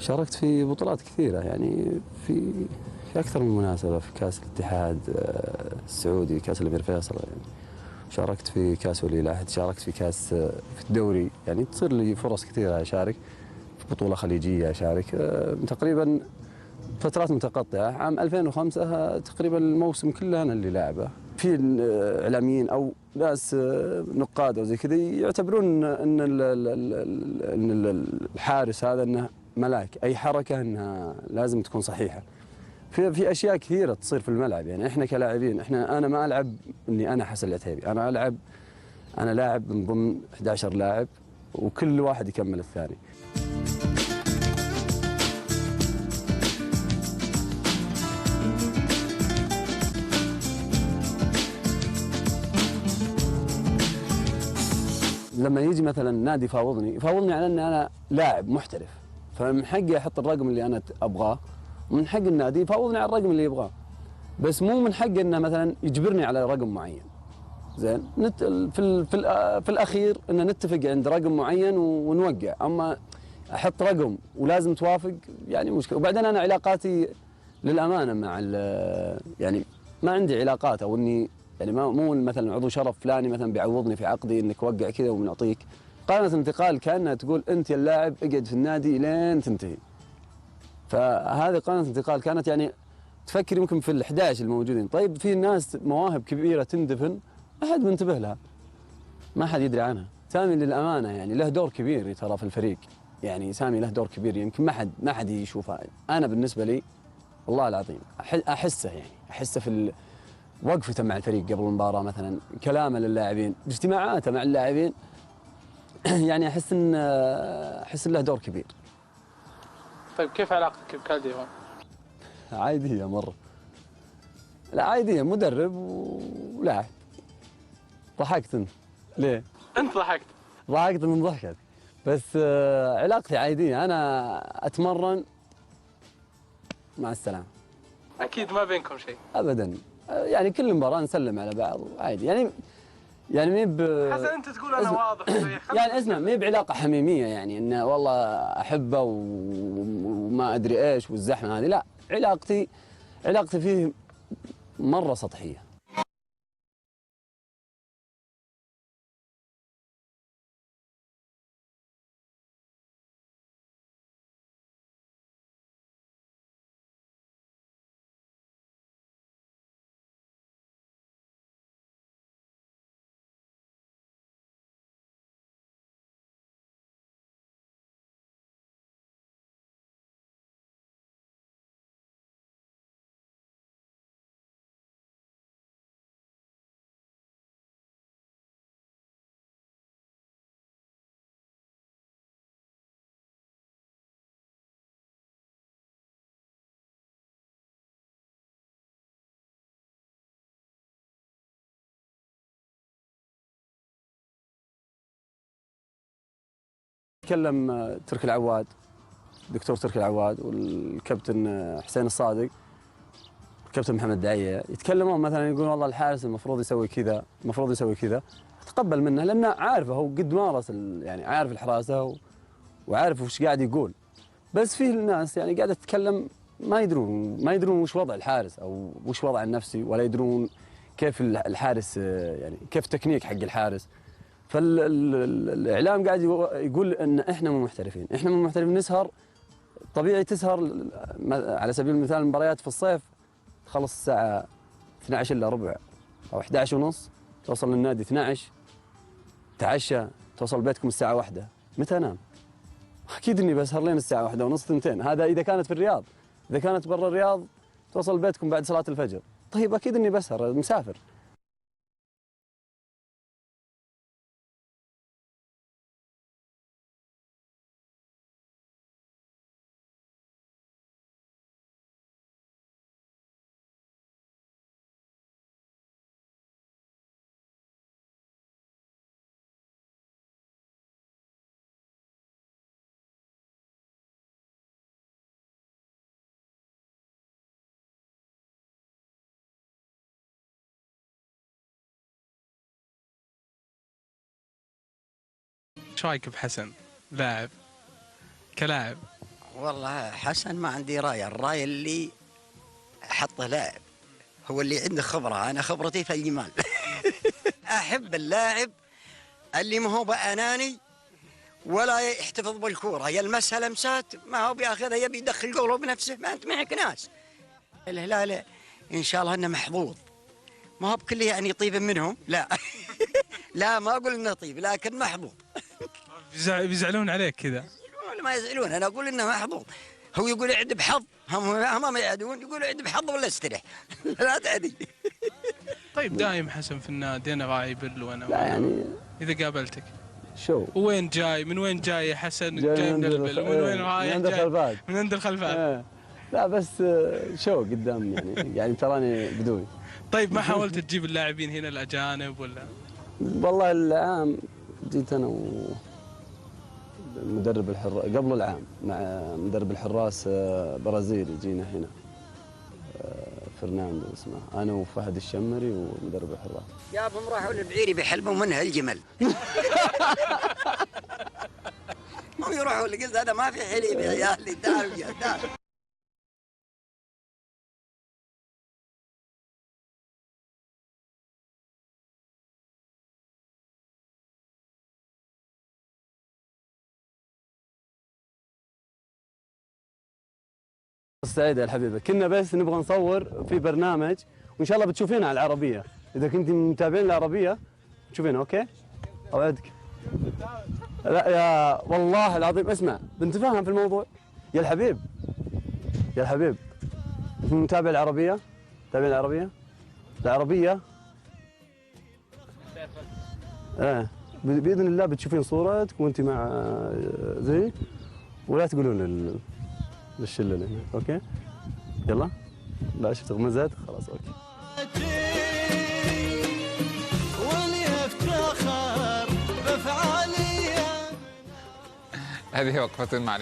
شاركت في بطولات كثيرة يعني في أكثر من مناسبة، في كأس الاتحاد السعودي، كأس الأمير فيصل يعني. شاركت في كأس ولي العهد، شاركت في كأس في الدوري، يعني تصير لي فرص كثيرة أشارك في بطولة خليجية، أشارك تقريبا فترات متقطعة. عام 2005 تقريبا الموسم كله أنا اللي لاعبه. في إعلاميين أو ناس نقاد أو زي كذا يعتبرون أن الحارس هذا أنه ملاك، أي حركة أنها لازم تكون صحيحة. في أشياء كثيرة تصير في الملعب، يعني إحنا كلاعبين، أنا ما ألعب إني أنا حسن العتيبي، أنا لاعب من ضمن 11 لاعب وكل واحد يكمل الثاني. لما يجي مثلا نادي يفاوضني على اني انا لاعب محترف، فمن حقي احط الرقم اللي انا ابغاه، ومن حق النادي يفاوضني على الرقم اللي يبغاه، بس مو من حقه انه مثلا يجبرني على رقم معين. زين في الاخير ان نتفق عند رقم معين ونوقع، اما احط رقم ولازم توافق يعني مشكله. وبعدين انا علاقاتي للامانه مع يعني ما عندي علاقات او اني يعني مو مثلا عضو شرف فلاني مثلا بيعوضني في عقدي انك وقع كذا وبنعطيك. قائمه الانتقال كانها تقول انت يا اللاعب اقعد في النادي لين تنتهي. فهذه قائمه الانتقال كانت يعني تفكر يمكن في ال11 الموجودين. طيب في ناس مواهب كبيره تندفن ما حد منتبه لها، ما حد يدري عنها. سامي للامانه يعني له دور كبير ترى في الفريق، يعني سامي له دور كبير يمكن ما حد يشوفه. انا بالنسبه لي والله العظيم احسه، يعني احسه في وقفته مع الفريق قبل المباراه، مثلا كلامه للاعبين، اجتماعاته مع اللاعبين. يعني احس ان له دور كبير. طيب كيف علاقتك بكالديرون؟ عاديه مره، لا عاديه، مدرب ولاعب. ضحكت انت ليه؟ انت ضحكت. ضحكت من ضحكت، بس علاقتي عاديه. انا اتمرن مع السلامه. اكيد ما بينكم شيء ابدا، يعني كل مباراه نسلم على بعض عادي، يعني حسن انت تقول انا واضح يعني اسمع، ما هي بعلاقه حميميه يعني انه والله احبه وما ادري ايش والزحمه هذه، لا. علاقتي فيه مره سطحيه. تكلم تركي العواد، دكتور تركي العواد، والكابتن حسين الصادق، الكابتن محمد دعية، يتكلمون مثلا يقول والله الحارس المفروض يسوي كذا، المفروض يسوي كذا. اتقبل منه لانه عارفه، هو قد مارس يعني عارف الحراسه وعارف وش قاعد يقول. بس في الناس يعني قاعده تتكلم ما يدرون وش وضع الحارس او وش وضع النفسي، ولا يدرون كيف الحارس، يعني كيف تكنيك حق الحارس. فالاعلام قاعد يقول ان احنا مو محترفين، احنا مو محترفين. نسهر طبيعي، تسهر على سبيل المثال المباريات في الصيف تخلص الساعه 12 الا ربع او 11 ونص، توصل للنادي 12، تعشى، توصل بيتكم الساعه 1. متى انام؟ اكيد اني بسهر لين الساعه 1 ونص 2. هذا اذا كانت في الرياض. اذا كانت برا الرياض توصل بيتكم بعد صلاه الفجر. طيب اكيد اني بسهر، مسافر. ايش رايك بحسن لاعب كلاعب؟ والله حسن ما عندي راية، الراية اللي حطه لاعب هو اللي عنده خبرة، أنا خبرتي في الجمال. أحب اللاعب اللي ما هو بأناني ولا يحتفظ بالكورة، يلمسها لمسات ما هو بياخذها يبي يدخل جوله بنفسه، ما أنت معك ناس. الهلال إن شاء الله أنه محظوظ، ما هو بكل يعني طيب منهم، لا. لا ما أقول إنه طيب لكن محظوظ. بيزعلون عليك كذا؟ ولا ما يزعلون، أنا أقول إنه محظوظ. هو يقول عد بحظ، هم ما يعدون، يقول عد بحظ ولا استريح. لا تعدي. طيب دايم حسن في النادي، انا غايب وانا لا يعني اذا قابلتك شو وين جاي؟ من وين جاي يا حسن؟ جاي من البل، ومن وين رايح؟ من عند جاي الخلفات. من عند الخلفات. لا بس شو قدام يعني تراني بدوي. طيب ما حاولت تجيب اللاعبين هنا الاجانب ولا؟ والله العام جيت انا ومدرب الحراس قبل العام مع مدرب الحراس برازيلي، جينا هنا فرناندو اسمه، انا وفهد الشمري ومدرب الحراس. جابهم راحوا للبعيري بيحلبوا منها الجمل. هم يروحوا اللي قلت هذا ما في حليب يا عيالي، تعالوا يا تعالوا. سعيد يا الحبيبه، كنا بس نبغى نصور في برنامج وان شاء الله بتشوفينه على العربيه، اذا كنت متابعين العربيه تشوفينه. اوكي اوعدك. لا يا والله العظيم اسمع، بنتفاهم في الموضوع يا الحبيب. يا الحبيب متابع العربيه؟ متابعين العربيه؟ العربيه باذن الله بتشوفين صورتك وانت مع زي، ولا تقولون للشله اللي هنا. اوكي يلا. لا شفت غمزات خلاص. اوكي هذه وقفة مع